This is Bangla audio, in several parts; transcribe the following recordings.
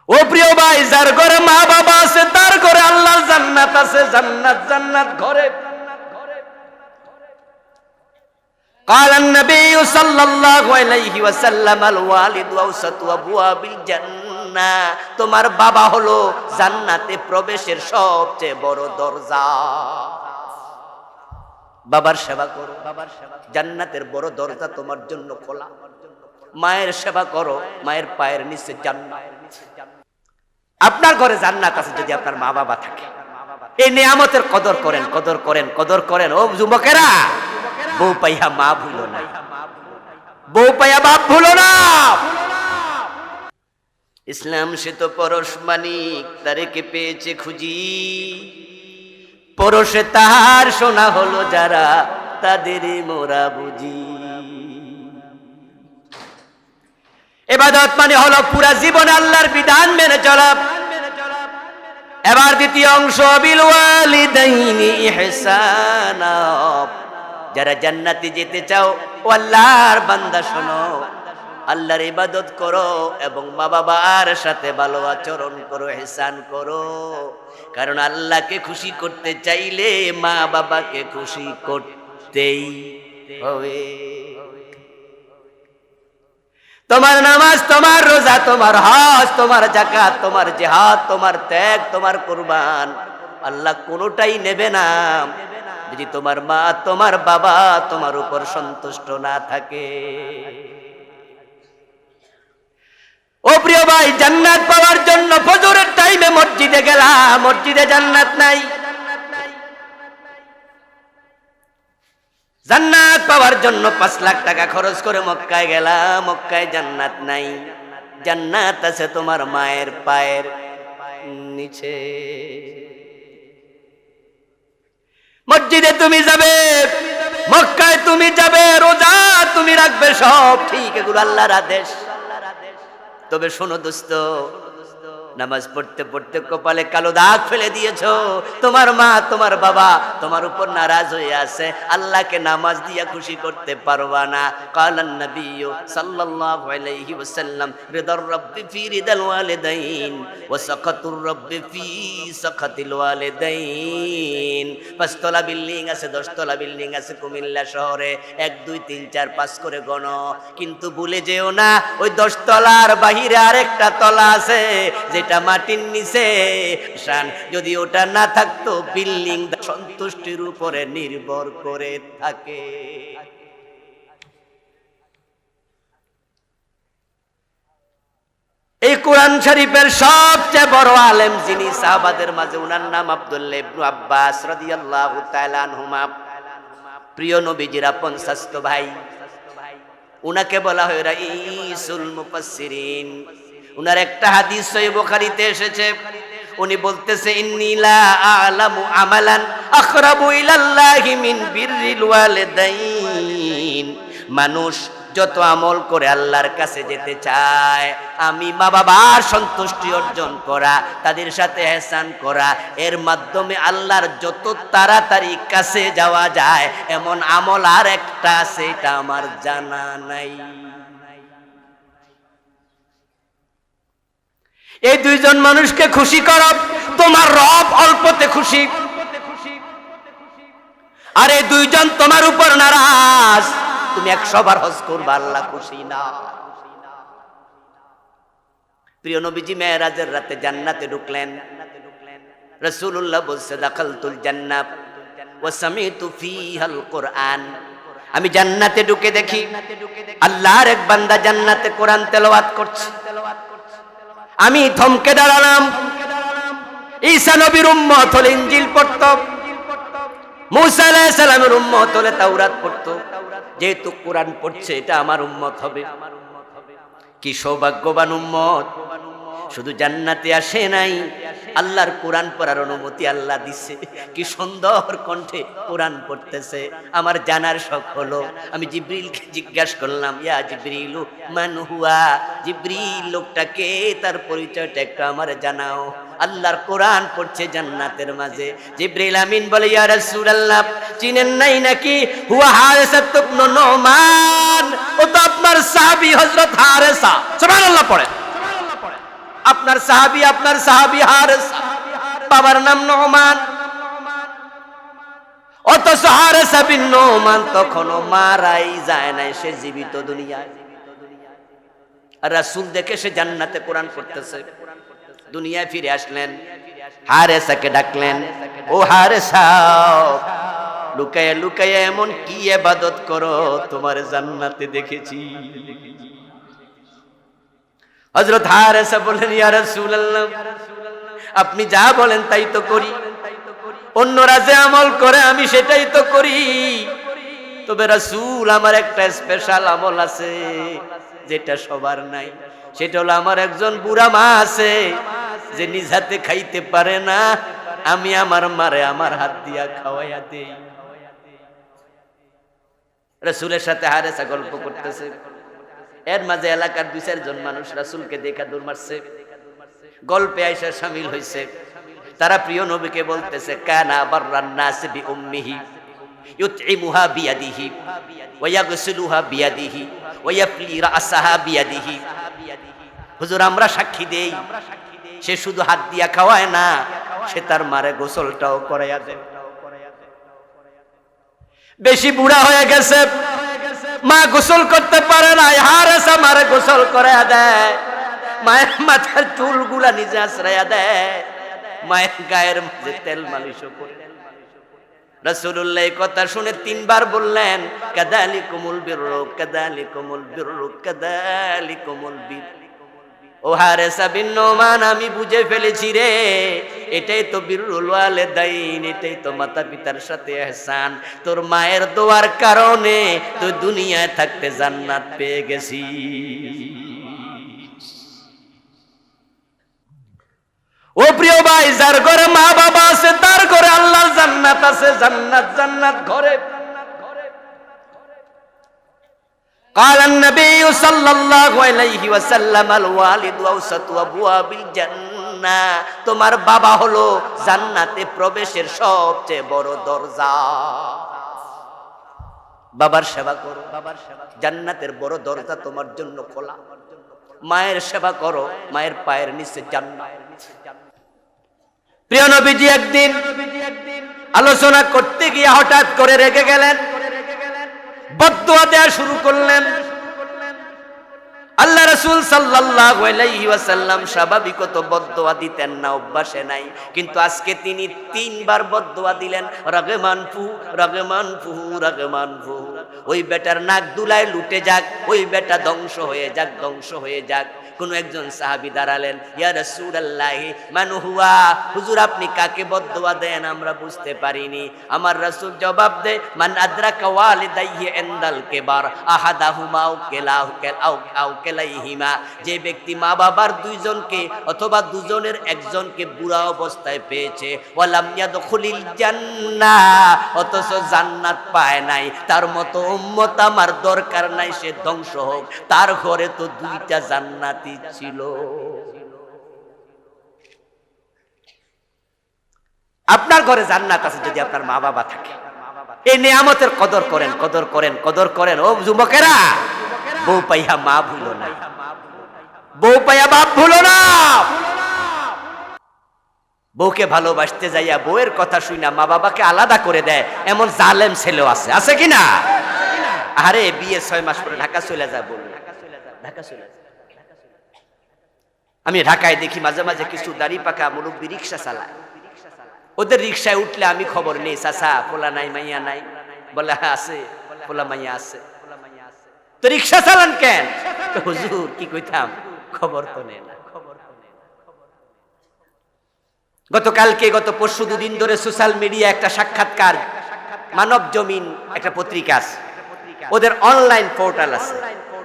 ও প্রিয় ভাই, যার ঘরে মা বাবা আছে তার ঘরে আল্লাহর জান্নাত আছে। জান্নাত জান্নাত ঘরে। قال النبي صلى الله عليه وسلم الوالد اوسط ابواب الجنه। তোমার বাবা হলো জান্নাতে প্রবেশের সবচেয়ে বড় দরজা। বাবার সেবা করো, জান্নাতের বড় দরজা তোমার জন্য খোলা। মায়ের সেবা করো, মায়ের পায়ের নিচে জান্নাত। আপনার ঘরে জান্নাত আছে যদি আপনার মা বাবা থাকে। এই নিয়ামতের কদর করেন, কদর করেন, কদর করেন। ও যুবকেরা, বউ পাইয়া মা ভুলো না, বউ পাইয়া বাপ ভুলো না। ইসলাম সে তো পরশ মানিক, তারেকে পেয়েছে খুঁজি। পরশে তাহার সোনা হলো যারা, তাদেরই মোরা বুঝি। ইবাদত মানে হলো পুরা জীবন আল্লাহর বিধান মেনে চলা। এবার দ্বিতীয় অংশ, বিল ওয়ালিদাইনি ইহসানা। যারা জান্নাতে যেতে চাও, ও আল্লাহর বান্দা শোনো, আল্লাহর ইবাদত করো এবং মা বাবার সাথে ভালো আচরণ করো, ইহসান করো। কারণ আল্লাহকে খুশি করতে চাইলে মা বাবাকে খুশি করতেই হবে। তোমার নামাজ, তোমার রোজা, তোমার হজ, তোমার যাকাত, তোমার জিহাদ, তোমার ত্যাগ, তোমার কুরবান, আল্লাহ কোনোটাই নেবে না যদি তোমার মা, তোমার বাবা তোমার উপর সন্তুষ্ট না থাকে। ও প্রিয় ভাই, জান্নাত পাওয়ার জন্য ফজরের টাইমে মসজিদে গেলাম, মসজিদে জান্নাত নাই। জান্নাত পাওয়ার জন্য 5 লাখ টাকা খরচ করে মক্কায় গেলাম, মক্কায় জান্নাত নাই। জান্নাত আছে তোমার মায়ের পায়ের নিচে। মসজিদে তুমি যাবে, মক্কায় তুমি যাবে, রোজা তুমি রাখবে, সব ঠিক, এগুলো আল্লাহর আদেশ। তবে শোনো দোস্ত, নামাজ পড়তে পড়তে কপালে কালো দাগ ফেলে দিয়েছো। তোমার মা, তোমার বাবা তোমার উপর নারাজ হয়ে আছে, আল্লাহকে নামাজ দিয়া খুশি করতে পারবা না। কালান নবী সাল্লাল্লাহু আলাইহি ওয়াসাল্লাম, রিদার রাব্বি ফি রিদাল ওয়ালিদাইন ওয়া সাকাতুর রাব্বি ফি সাকাতিল ওয়ালিদাইন। 5 তলা বিল্ডিং আছে, 10 তলা বিল্ডিং আছে কুমিল্লা শহরে, 1 2 3 4 5 করে গণো। কিন্তু ভুলে যেও না, ওই 10 তলার বাহিরে আরেকটা তলা আছে যেটা মাটির নিচে। যদি ওটা না থাকতো, বিল্ডিং সন্তুষ্টির উপরে নির্ভর করে থাকে। এই কোরআন শরীফের সবচেয়ে বড় আলেম যিনি সাহাবাদের মাঝে, উনার নাম আব্দুল্লাহ ইবনে আব্বাস রাদিয়াল্লাহু তাআলা আনহুমা। প্রিয় নবীজির আপন শাস্ত ভাই, উনাকে বলা হয় রাইসুল মুফাসসিরিন। উনার একটা হাদিস সহিহ বুখারীতে এসেছে, উনি বলতেছে, ইন্নী লা আ'লামু আমালান আকরাবু ইলাল্লাহি মিন বিররিল ওয়ালিদাইন। মানুষ যত আমল করে আল্লাহর কাছে যেতে চায়, আমি মা বাবার সন্তুষ্টি অর্জন করা, তাদের সাথে ইহসান করা, এর মাধ্যমে আল্লাহর যত তাড়াতাড়ি কাছে যাওয়া যায়, এমন আমল আর একটা আছে, এটা আমার জানা নাই। এই দুইজন মানুষকে খুশি করো, তোমার রব অল্পতে খুশি। আর এই দুইজন তোমার উপর নারাজ, তুমি 100 বার হজ করবা, আল্লাহ খুশি না। প্রিয় নবীজি মেরাজের রাতে জান্নাতে ঢুকলেন। রাসূলুল্লাহ বলছে, দাখালতুল জান্নাহ ওয়া সামিতু ফিহাল কুরআন। আমি জান্নাতে ঢুকে দেখি আল্লাহর এক বান্দা জান্নাতে কোরআন তেলাওয়াত করছে। আমি থমকে দাঁড়ালাম। ঈসা নবীর উম্মত হলে ইনজিল পড়তো, মুসা আলাইহিস সালামের উম্মত হলে তাওরাত পড়তো। যেহেতু কোরআন পড়ছে, এটা আমার উম্মত হবে। কি সৌভাগ্যবান উম্মত! শুধু জান্নাতে আসে নাই, আল্লাহর কোরআন পড়ার অনুমতি আল্লাহ দিছে। কি সুন্দর কণ্ঠে কোরআন পড়তেছে। আমার জানার শখ হলো, আমি জিবরিলকে জিজ্ঞাসা করলাম, ইয়া জিবরিলু মান হুয়া? জিবরিল লোকটাকে, তার পরিচয়টা একটু আমার জানাও। আল্লাহর কোরআন পড়ছে জান্নাতের মাঝে। জিবরিল আমিন বলে, ইয়া রাসূলুল্লাহ, চিনেন নাই নাকি? হুয়া হারিসা ইবনে নুমান, ও তো আপনার সাহাবী হযরত হারিসা। সুবহানাল্লাহ পড়ে। আপনার সাহাবী হারেস, বাবার নাম নোমান। অথচ হারেস বিন নোমান তখনও মারাই যায় নাই, সে জীবিত দুনিয়ায়। রাসূল দেখে সে জান্নাতে কোরআন পড়তেছে। দুনিয়ায় ফিরে আসলেন, হারেসাকে ডাকলেন, ও হারেসা, লুকায়ে লুকায়ে এমন কি ইবাদত করো, তোমার জান্নাতে দেখেছি। হযরত হারেসা বললেন, ইয়া রাসূলুল্লাহ, আপনি যা বলেন তাই তো করি, অন্যরা যে আমল করে আমি সেটাই তো করি। তবে রাসূল, আমার একটা স্পেশাল আমল আছে যেটা সবার নাই। সেটা হলো আমার একজন বুড়া মা আছে যে নিজ হাতে খাইতে পারে না, আমি আমার মারে আমার হাত দিয়া খাওয়াইয়া দেই। রাসূলের সাথে হারেসা গল্প করতেছে, এর মাঝে এলাকার 2-4 জন মানুষ রাসূলকে দেখা দৌড় মারছে, গল্পে আয়েশা শামিল হইছে। তারা প্রিয় নবীকে বলতেছে, কানা বাররান নাস বি উম্মিহি ইউতইমুহা বিয়াদিহি ওয়া ইয়াগসিলুহা বিয়াদিহি ওয়া ইয়াফলি রাসাহা বিয়াদিহি। হুজুর, আমরা সাক্ষী দেই, সে শুধু হাত দিয়া খাওয়ায় না, সে তার মারে গোসলটাও করাইয়া দেয়। বেশি বুড়া হয়ে গেছে, মা গোসল করতে পারে না, হারেসা মারে গোসল করাইয়া দেয়, মায়ের মাথার চুলগুলা নিজে আশ্রয়া দেয়, মায়ের গায়ের মাঝে তেল মালিশও করে। রাসূলুল্লাহ এই কথা শুনে 3 বার বললেন, কাযালিকুমুল বিররু কাযালিকুমুল বিররু কাযালিকুমুল বির। ও হারেসা বিন নোমান, আমি বুঝে ফেলেছি রে, এটাই তো বিররুল ওয়ালিদাইন, এটাই তো মাতা পিতার সাথে ইহসান। তোর মায়ের দোয়ার কারণে তুই দুনিয়ায় থাকতে জান্নাত পেয়ে গেছিস। ও প্রিয় ভাই, যার ঘরে মা বাবা আছে তার ঘরে আল্লাহর জান্নাত আছে। জান্নাত জান্নাত ঘরে। قال النبي صلى الله عليه وسلم الوالد اوسط ابواب الجنه। তোমার বাবা হলো জান্নাতে প্রবেশের সবচেয়ে বড় দরজা। বাবার সেবা করো, জান্নাতের বড় দরজা তোমার জন্য খোলা। মায়ের সেবা করো, মায়ের পায়ের নিচে জান্নাত। প্রিয় নবীজি একদিন আলোচনা করতে গিয়ে হঠাৎ করে রেগে গেলেন, বদদুয়া দেয়া শুরু করলেন। আল্লাহ রাসূল সাল্লাল্লাহু আলাইহি ওয়াসাল্লাম স্বাভাবিকত বদদুয়া দিতেন না, অভ্যাসে নাই, কিন্তু আজকে তিনি 3 বার বদদুয়া দিলেন, রাগমান ফু রাগমান ফু রাগমান ফু। ওই বেটার নাক দুলায় লুটে যাক, ওই বেটা ধ্বংস হয়ে যাক, ধ্বংস হয়ে যাক। কোন একজন সাহাবী দাঁড়ালেন, ইয়া রাসূলুল্লাহ মান হুয়া, হুজুর আপনি কাকে বদদুয়া দেন আমরা বুঝতে পারিনি। আমার রাসূল জবাব দেয়, মান আদরাকা ওয়ালিদাইহি ইনদাল কিবার আহাদাহুমা আও কেলাইহিমা। যে ব্যক্তি মা বাবার 2 জনকে অথবা 2 জনের একজনকে বুড়া অবস্থায় পেয়েছে, ওয়ালাম ইয়াদখুলিল জান্নাহ, অথচ জান্নাত পায় নাই, তার মতো উম্মত আমার দরকার নাই, সে ধ্বংস হোক, তার ঘরে তো 2টা জান্নাত ছিল। আপনার ঘরে জান্নাত আছে যদি আপনার মা বাবা থাকে। এই নিয়ামতের কদর করেন, কদর করেন, কদর করেন। ও যুবকেরা, বউ পাইয়া মা ভুলো না, বউ পাইয়া বাপ ভুলো না। বউকে ভালোবাসতে যাইয়া বউয়ের কথা শুনা মা বাবাকে আলাদা করে দেয়, এমন জালেম ছেলেও আছে, আছে কিনা? আরে বিয়ে 6 মাস পরে ঢাকা চলে যায়, বলল ঢাকা চলে যায়। আমি ঢাকায় দেখি মাঝে মাঝে কিছু দাড়ি পাকা মুরব্বী রিক্সা চালায়। ওদের রিক্সায় উঠলে আমি খবর নেই, চাচা পোলা নাই মাইয়া নাই? বলে হ্যাঁ আছে, পোলা মাইয়া আছে। তো রিক্সা চালান কেন? হুজুর কি কইতাম, খবর তো নেই না। গতকালকে গত পরশু 2 দিন ধরে সোশ্যাল মিডিয়া একটা সাক্ষাৎকার, মানব জমিন একটা পত্রিকা আছে, ওদের অনলাইন পোর্টাল আছে,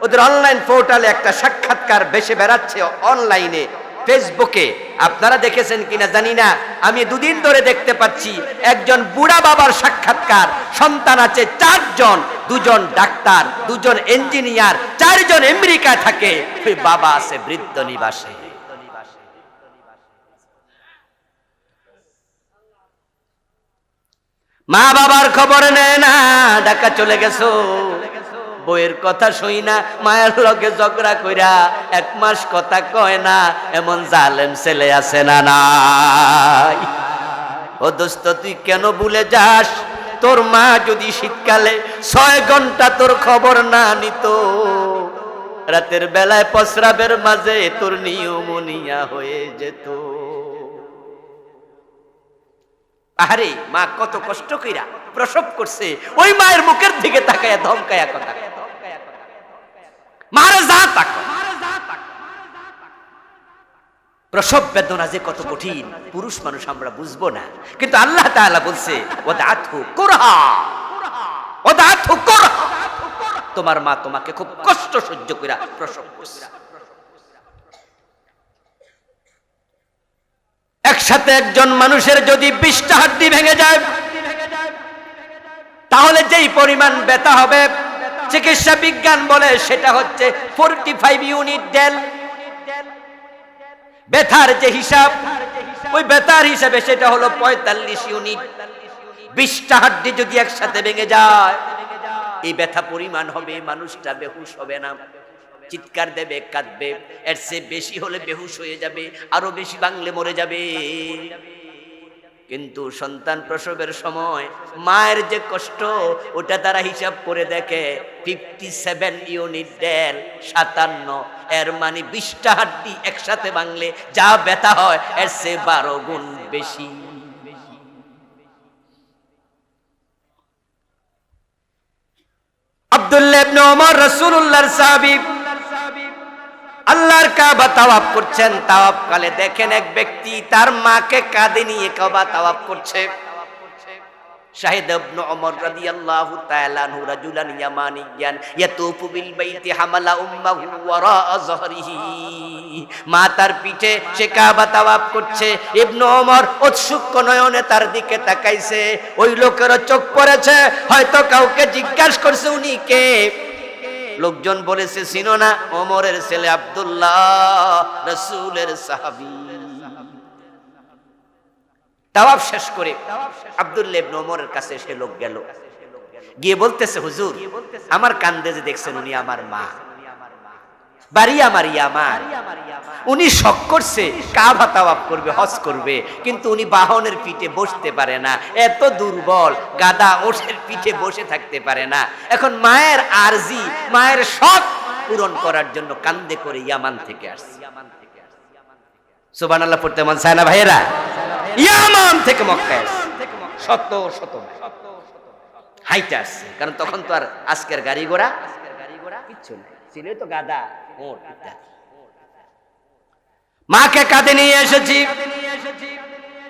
ওদের অনলাইন পোর্টালে একটা সাক্ষাৎকার ভেসে বেড়াচ্ছে অনলাইনে, ফেসবুকে। আপনারা দেখেছেন কিনা জানি না, আমি 2 দিন ধরে দেখতে পাচ্ছি একজন বুড়া বাবার সাক্ষাৎকার। সন্তান আছে 4 জন, 2 জন ডাক্তার, 2 জন ইঞ্জিনিয়ার, 4 জন আমেরিকা থাকে, ওই বাবা আছে বৃদ্ধ নিবাসে। মা বাবার খবর নেয় না, ঢাকা চলে গেছো, বউয়ের কথা শুই না, মায়ের লগে ঝগড়া কইরা 1 মাস কথা কয় না, এমন জালেম ছেলে আছে না নাই? ও দোস্ত, তুই কেন ভুলে যাস তোর মা যদি শীতকালে 6 ঘন্টা তোর খবর না নিত, রাতের বেলায় প্রস্রাবের মাঝে তোর নিউমোনিয়া হয়ে যেত। আরে মা কত কষ্ট কইরা প্রসব করছে, ওই মায়ের মুখের দিকে তাকায়া ধমকায়া কথা, মারে যা তাক। প্রসব বেদনা যে কত কঠিন পুরুষ মানুষ আমরা বুঝবো না, কিন্তু আল্লাহ তাআলা বলছে ওয়াদাতহু কুরহা, ওয়াদাতহু কুরহা, তোমার মা তোমাকে খুব কষ্ট সহ্য কইরা প্রসব করছে। একসাথে একজন মানুষের যদি 20টা হাড্ডি ভেঙে যায়, তাহলে যেই পরিমাণ ব্যথা হবে চিকিৎসা বিজ্ঞান বলে সেটা হচ্ছে 45 ইউনিট ডেল। ব্যথার যে হিসাব, ওই ব্যথার হিসাবে সেটা হলো 45 ইউনিট। 20টা হাড্ডি যদি একসাথে ভেঙে যায়, এই ব্যথা পরিমাণ হবে, মানুষটা বেহুশ হবে না, চিৎকার দেবে, কাঁদবে, এর চেয়ে বেশি হলে বেহুশ হয়ে যাবে, আরো বেশি ভাঙলে মরে যাবে। কিন্তু সন্তান প্রসবের সময় মায়ের যে কষ্ট, ওটা তারা হিসাব করে দেখে 57 ইউনিট ডেল, 57। এর মানে 20টা হাড্ডি একসাথে ভাঙলে যা ব্যথা হয় এর চেয়ে 12 গুণ বেশি। আব্দুল্লাহ ইবনে ওমর রাসূলুল্লাহর সাহাবী, আল্লাহর কাবা তাওয়াফ করছেন। তাওয়াফ কালে দেখেন এক ব্যক্তি তার মাকে কাঁধে নিয়ে কাবা তাওয়াফ করছে। শাহিদ ইবনে ওমর রাদিয়াল্লাহু তাআলা আনহু রাজুলান ইয়ামানিয়ান ইয়াতুফু বিল বাইতি হামালা উম্মাহু ওয়ারা যহরিহি, মা তার পিঠে সে কাবা তাওয়াফ করছে। ইবনে ওমর উৎসুক নয়নে তার দিকে তাকাইছে। ওই লোকের চোখ পড়েছে, হয়তো কাউকে জিজ্ঞাসা করছে উনি কে। লোকজন বলেছে চিনো না, ওমরের ছেলে আব্দুল্লাহ, রাসূলের সাহাবী। তাওয়াফ শেষ করে আব্দুল্লাহ ইবনে ওমরের কাছে সে লোক গেল, গিয়ে বলতেছে হুজুর, আমার কান্দে যে দেখছেন উনি আমার মা, বাড়ি আমার ইয়ামান। উনি শখ করছে কাবা তাওয়াফ করবে, হজ করবে, কিন্তু উনি বাহনের পিঠে বসতে পারে না, এত দুর্বল, গাদা ওঠের পিঠে বসে থাকতে পারে না। এখন মায়ের আরজি, মায়ের শখ পূরণ করার জন্য কান্দে করে ইয়ামান থেকে আসছে। সুবহানাল্লাহ পড়তে মন চায় না ভাইয়েরা? ইয়ামান থেকে মক্কায় আসছে, শত শত হাইটে আসছে, কারণ তখন তো আর আজকের গাড়ি ঘোড়া কিচ্ছু নাই, ছিল তো গাদা ওট ইত্যাদি। মাকে কাঁধে নিয়ে এসেছি,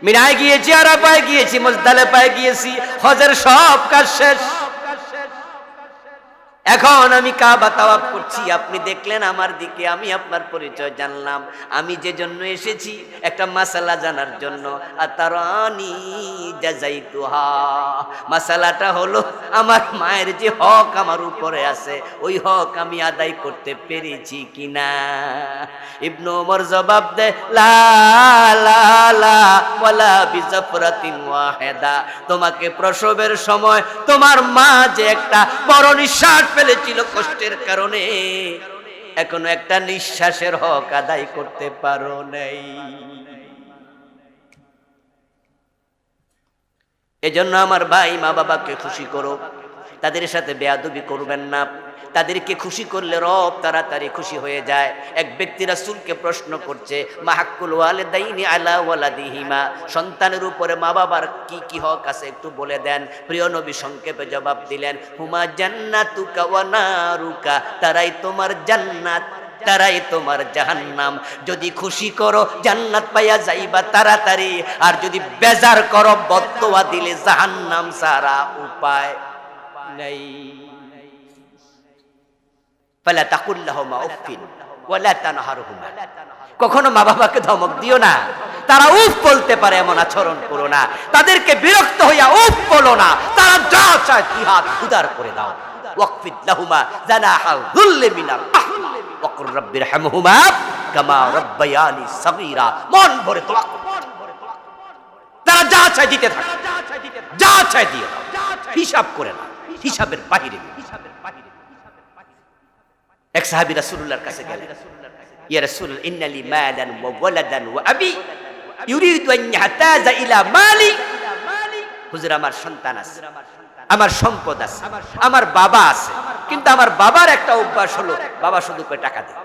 মিনায় গিয়েছি, আরাফায় গিয়েছি, মুজদালিফায় গিয়েছি, হজের সব কাজ শেষ। এখন আমি কাবা তাওয়াফ করছি, আপনি দেখলেন আমার দিকে, আমি আপনার পরিচয় জানলাম। আমি যে জন্য এসেছি একটা মাসালা জানার জন্য। আতারানি জাযাইতুহা, মাসালাটা হলো আমার মায়ের যে হক আমার উপরে আছে, ওই হক আমি আদায় করতে পেরেছি কিনা। ইবনে ওমর জবাব দেয়, লা লা লা ওয়ালা বিজাফরাতিন ওয়াহিদা, তোমাকে প্রসবের সময় তোমার মা যে একটা বড় নিঃশ্বাস ফেলেছিল কষ্টের কারণে, এখনো একটা নিঃশ্বাসের হক আদায় করতে পারো নাই। এজন্য আমার ভাই, মা বাবাকে খুশি করো, তাদের সাথে বেয়াদবি করবেন না। তাদেরকে খুশি করলে রব তাড়াতাড়ি খুশি হয়ে যায়। এক ব্যক্তি রাসূলকে প্রশ্ন করছে, মা হাক্কুল ওয়ালিদাইনি আলা ওয়ালাদিহিমা, সন্তানের উপরে মা বাবার কি কি হক আছে একটু বলে দেন। প্রিয় নবী সংক্ষেপে জবাব দিলেন, হুমা জান্নাতুকা ওয়া নারুকা, তারাই তোমার জান্নাত, তারাই তোমার জাহান্নাম। যদি খুশি করো জান্নাত পাইয়া যাইবা তাড়াতাড়ি, আর যদি বেজার করো বদদোয়া দিলে জাহান্নাম ছাড়া উপায় নাই। ফালা তাকুল লাহুমা উফিন ওয়ালা তানহারহুমা, কখনো মা বাবাকে ধমক দিও না, তারা উফ বলতে পারে এমন আচরণ করো না। তাদেরকে বিরক্ত হইয়া উফ বলো না, তারা যা চায় জিহাদ উদার করে দাও। ওয়াকফিদ লাহুমা জানাহা যুল্লি মিনার রাহমা ওয়াকুর রাব্বিরহামহুমা কামা রাব্বায়ানি সাগীরা, মন ভরে দোয়া করো। তারা যা চায় দিতে থাকে, যা চায় দিয়ে দাও, হিসাব করে না, হিসাবের বাহিরে। এক সাহাবী রাসূলুল্লাহর কাছে গেলেন, ইয়া রাসূল ইন্নালি মালান ওয়া ওয়ালাদান ওয়া আবি ইউরিদু আন ইয়াহতাজা ইলা মালি। হুজুর, আমার সন্তান আছে, আমার সম্পদ আছে, আমার বাবা আছে, কিন্তু আমার বাবার একটা অভ্যাস হলো, বাবা শুধু করে টাকা দেয়।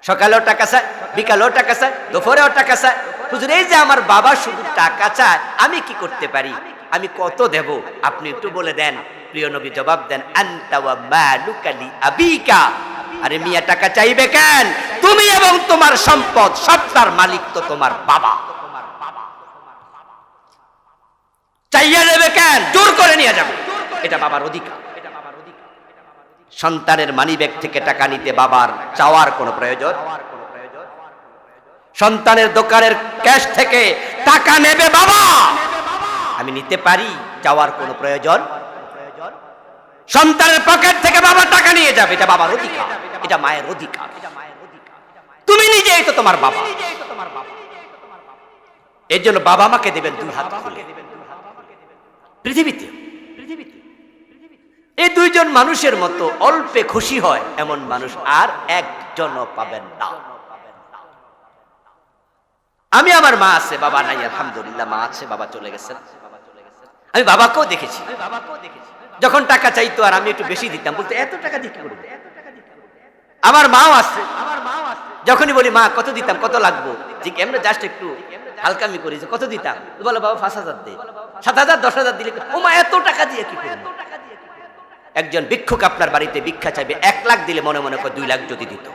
সকালেও টাকা চায়, বিকালেও টাকা চায়, দুপুরেও টাকা চায়। হুজুর, এই যে আমার বাবা শুধু টাকা চায়, আমি কি করতে পারি? আমি কত দেব? আপনি একটু বলে দেন। প্রিয় নবী জবাব দেন, আনতা ওয়া মালুকা লি আবিকা। আরে মিয়া, টাকা চাইবে কেন? তুমি এবং তোমার সম্পদ সবটার মালিক তো তোমার বাবা। চাইয়া নেবে কেন? জোর করে নিয়ে যাবে, এটা বাবার অধিকার। সন্তানের মানিব্যাগ থেকে টাকা নিতে বাবার চাওয়ার কোনো প্রয়োজন? সন্তানের দোকানের ক্যাশ থেকে টাকা নেবে বাবা, আমি নিতে পারি, চাওয়ার কোনো প্রয়োজন? সন্তানের পকেট থেকে বাবা টাকা নিয়ে যাবে, এটা বাবার অধিকার, এটা মায়ের অধিকার। তুমি নিজেই তো তোমার বাবা। এর জন্য বাবা মাকে দেবেন দুই হাত খুলে। পৃথিবীতে এই দুইজন মানুষের মতো অল্পে খুশি হয় এমন মানুষ আর একজনও পাবেন না। আমি, আমার মা আছে, বাবা নাই, আলহামদুলিল্লাহ, মা আছে, বাবা চলে গেছেন। আমি বাবাকেও দেখেছি, যখন টাকা চাইতো আর আমি একটু বেশি দিতাম, বলতে এত টাকা দিয়ে কি করবে। আমার মাও আছে, যখনই বলি মা কত দিতাম, কত লাগবো, যে কেমন জাস্ট একটু হালকামি করি, কত দিতাম, বলো বাবা 5,000 দে, 7,000, 10,000 দিলে, ও মা এত টাকা দিয়ে কি করবে। একজন ভিক্ষুক আপনার বাড়িতে ভিক্ষা চাইবে, 1 লাখ দিলে মনে মনে করে 2 লাখ যদি দিত।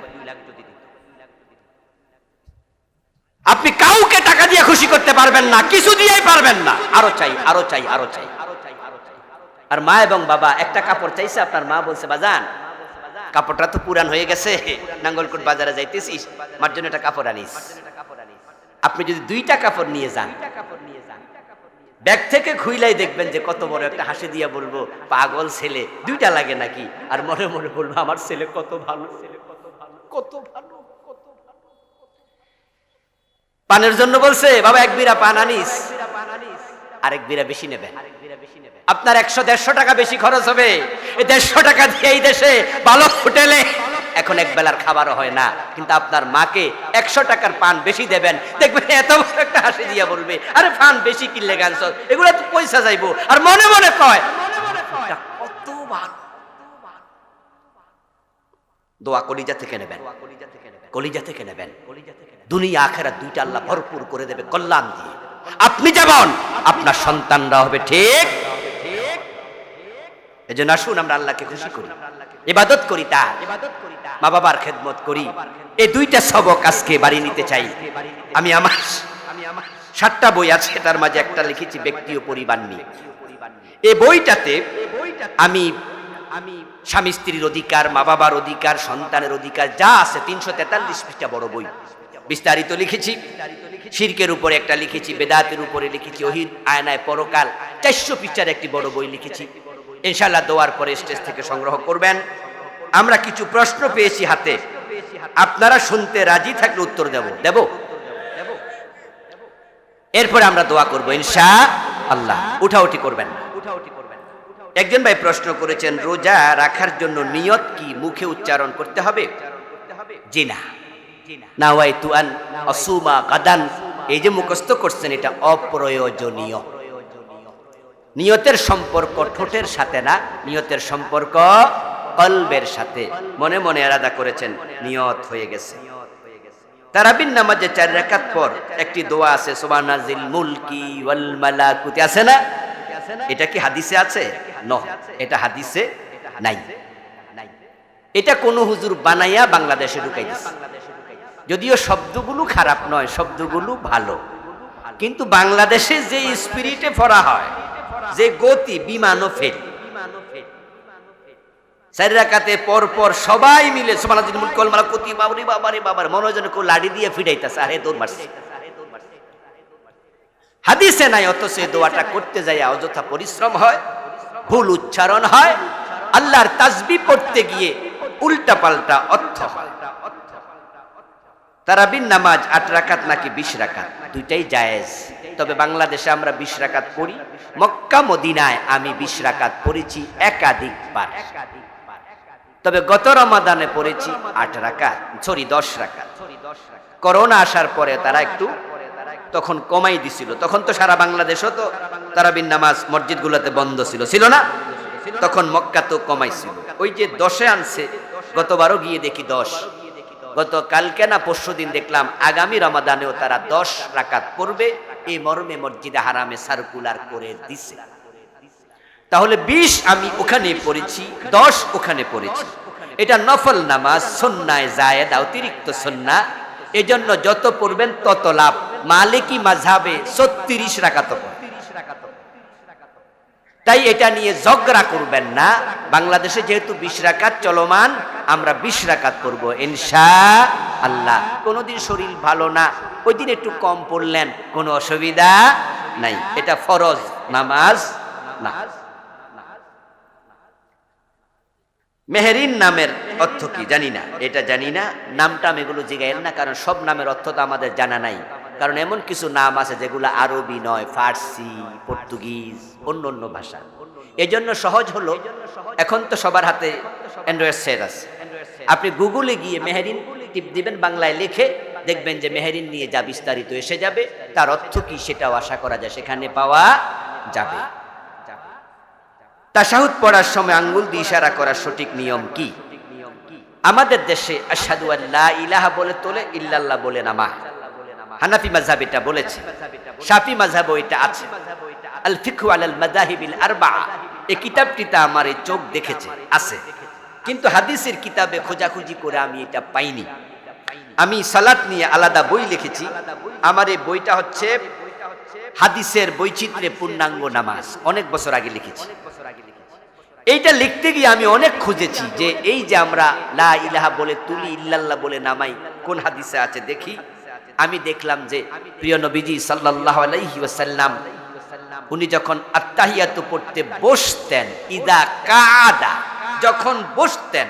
আপনি কাউকে টাকা দিয়ে খুশি করতে পারবেন না, কিছু দিয়েই পারবেন না, আরো চাই, আরো চাই, আরো চাই। আর মা এবং বাবা একটা কাপড় চাইছে, আপনার মা বলছে বাজান কাপড়টা তো পুরান হয়ে গেছে, নাঙ্গলকোট বাজারে যাইতেছিস, মার জন্য একটা কাপড় আনিস। আপনি যদি 2টা কাপড় নিয়ে যান, ব্যাগ থেকে খুইলাই দেখবেন যে কত বড় একটা হাসি দিয়া বলবো, পাগল ছেলে, 2টা লাগে নাকি? আর মনে মনে বলবো আমার ছেলে কত ভালো, কত ভালো। পানের জন্য বলছে বাবা 1 বিড়া পান আনিস, আরেক বিড়া বেশি নেবে। আপনার 100-150 টাকা বেশি খরচ হবে। এই 150 টাকা দিয়ে এই দেশে ভালো হোটেলে এখন এক বেলার খাবারও হয় না, কিন্তু আপনার মাকে 100 টাকার পান বেশি দেবেন, দেখবেন এত বড় একটা হাসি দিয়া বলবে, আরে পান বেশি কিনলে গান এগুলো তো পয়সা যাইবো। আর মনে মনে কয় কত ভালো। দোয়া কলিজা থেকে নেবেন, কলিজা থেকে নেবেন। দুনিয়া আখিরাত দুইটা আল্লাহ ভরপুর করে দেবে কল্যাণ দিয়ে। আপনি যেমন, আপনার সন্তানরা হবে ঠিক। এজন্য আসুন আমরা আল্লাহকে খুশি করি, ইবাদত করি, তার মা বাবার খেদমত করি। এই 2টা সবক আজকে বাড়ি নিতে চাই। আমি আমার 7টা বই আছে, তার মাঝে একটা লিখেছি ব্যক্তি ও পরিবার নিয়ে। এই বইটাতে আমি স্বামী স্ত্রীর অধিকার, মা বাবার অধিকার, সন্তানের অধিকার যা আছে, 343 পৃষ্ঠা বড় বই, বিস্তারিত লিখেছি। শিরকের উপরে একটা লিখেছি, বেদাতের উপরে লিখেছি, ওহীর আয়নায় পরকাল, 400 পৃষ্ঠার একটি বড় বই লিখেছি। ইনশাআল্লাহ দোয়ার পরে স্টেজ থেকে সংগ্রহ করবেন। আমরা কিছু প্রশ্ন পেয়েছি হাতে, আপনারা শুনতে রাজি থাকলে উত্তর দেব। এরপরে আমরা দোয়া করব ইনশাআল্লাহ। উঠাউঠি করবেন না। একজন ভাই প্রশ্ন করেছেন, রোজা রাখার জন্য নিয়ত কি মুখে উচ্চারণ করতে হবে? জি না। নাওয়াইতু আন আসুমা গাদান, এই যে মুখস্থ করছেন, এটা অপ্রয়োজনীয়। নিয়তের সম্পর্ক ঠোঁটের সাথে না, নিয়তের সম্পর্ক কলবের সাথে। মনে মনে ইরাদা করেছেন, নিয়ত হয়ে গেছে। তারাবির নামাজে 4 রাকাত পর একটি দোয়া আছে, সুবহানাজিল মুলকি ওয়াল মালাকুতি, আছে না? এটা কি হাদিসে আছে? না, এটা হাদিসে নাই। এটা কোন হুজুর বানাইয়া বাংলাদেশে ঢুকাই দিয়েছে। যদিও শব্দগুলো খারাপ নয়, শব্দগুলো ভালো, কিন্তু বাংলাদেশে যে স্পিরিটে পড়া হয়, যে গতি, বিমানও ফেল। 4 রাকাতে পর পর সবাই মিলে সুবহানাল্লাহিল মুলকি ওয়াল মালাকুতি, বাবারে বাবারে বাবার, মনে হয় যেন কেউ লাঠি দিয়ে ফিরাইতেছে, আরে দৌড় মারছে। হাদিসে নাই, অথচ এই দোয়াটা করতে যায় অযথা পরিশ্রম হয়, ভুল উচ্চারণ হয়, আল্লাহর তাসবিহ পড়তে গিয়ে উল্টা পাল্টা অর্থ হয়। তারাবির নামাজ 8 রাকাত নাকি 20 রাকাত, দুইটাই জায়েজ। তবে বাংলাদেশে আমরা 20 রাকাত পড়ি, মক্কা মদিনায় আমি 20 রাকাত পড়েছি একাধিকবার। তবে গত রমাদানে পড়েছি 8 রাকাত, সরি 10 রাকাত। করোনা আসার পরে তারা একটু তখন কমাই দিছিল। তখন তো সারা বাংলাদেশও তো তারাবির নামাজ মসজিদগুলোতে বন্ধ ছিল, ছিল না? তখন মক্কা তো কমাইছিল। ওই যে 10-এ আনছে, গতবারও গিয়ে দেখি 10। গত কালকে না পরশুদিন দেখলাম আগামী রমাদানেও তারা 10 রাকাত পড়বে, এই মর্মে মসজিদে হারামে সার্কুলার করে দিছে। তাহলে 20 আমি ওখানে পড়েছি, 10 ওখানে পড়েছি। এটা নফল নামাজ, সুন্নায়ে জায়েদা, অতিরিক্ত সুন্নাহ। এজন্য যত পড়বেন তত লাভ। মালিকি মাযহাবে 36 রাকাত পড়ে। তাই এটা নিয়ে ঝগড়া করবেন না। বাংলাদেশে যেহেতু 20 রাকাত চলমান, আমরা 20 রাকাত পড়বো ইনশাআল্লাহ। কোনদিন শরীর ভালো না, ওই দিন একটু কম পড়লেন, কোনো অসুবিধা নাই। এটা ফরজ নামাজ না। মেহেরিন নামের অর্থ কি জানি না, এটা জানি না। নামটা আমি এগুলো জিগাইল না, কারণ সব নামের অর্থ তো আমাদের জানা নাই। কারণ এমন কিছু নাম আছে যেগুলো আরবি নয়, ফার্সি, পর্তুগিজ, অন্য অন্য ভাষা। এই জন্য সহজ হলো, এখন তো সবার হাতে অ্যান্ড্রয়েড সেট আছে। আপনি গুগলে গিয়ে মেহেরিন টিপ দিবেন, বাংলায় লিখে দেখবেন যে মেহেরিন নিয়ে যা বিস্তারিত এসে যাবে। তার অর্থ কি সেটাও আশা করা যায় সেখানে পাওয়া যাবে। তাশাহুদ পড়ার সময় আঙ্গুল দিয়ে ইশারা করার সঠিক নিয়ম কি? আমাদের দেশে আশহাদু আল্লা ইলাহা বলে তোলে, ইল্লাল্লাহ বলে নামা। হানাফি মাযহাব এটা বলেছে, শাফি মাযহাব এটা আছে। আল ফিকহু আলাল মাযাহিবিল আরবাআ, এই কিতাবটিতে আমার এই চোখ দেখেছে আছে, কিন্তু হাদিসের কিতাবে খোঁজাখুঁজি করে আমি এটা পাইনি। আমি সালাত নিয়ে আলাদা বই লিখেছি। আমার এই বইটা হচ্ছে হাদিসের বৈচিত্র্যে পূর্ণাঙ্গ নামাজ, অনেক বছর আগে লিখেছি। এইটা লিখতে গিয়ে আমি অনেক খুঁজেছি যে এই যে আমরা লা ইলাহা বলে তুলি, ইল্লাল্লাহ বলে নামাই, কোন হাদিসে আছে দেখি। আমি দেখলাম যে প্রিয় নবীজি সাল্লাল্লাহু আলাইহি ওয়াসাল্লাম উনি যখন আত্তাহিয়াতু পড়তে বসতেন, ইদা কাদা, যখন বসতেন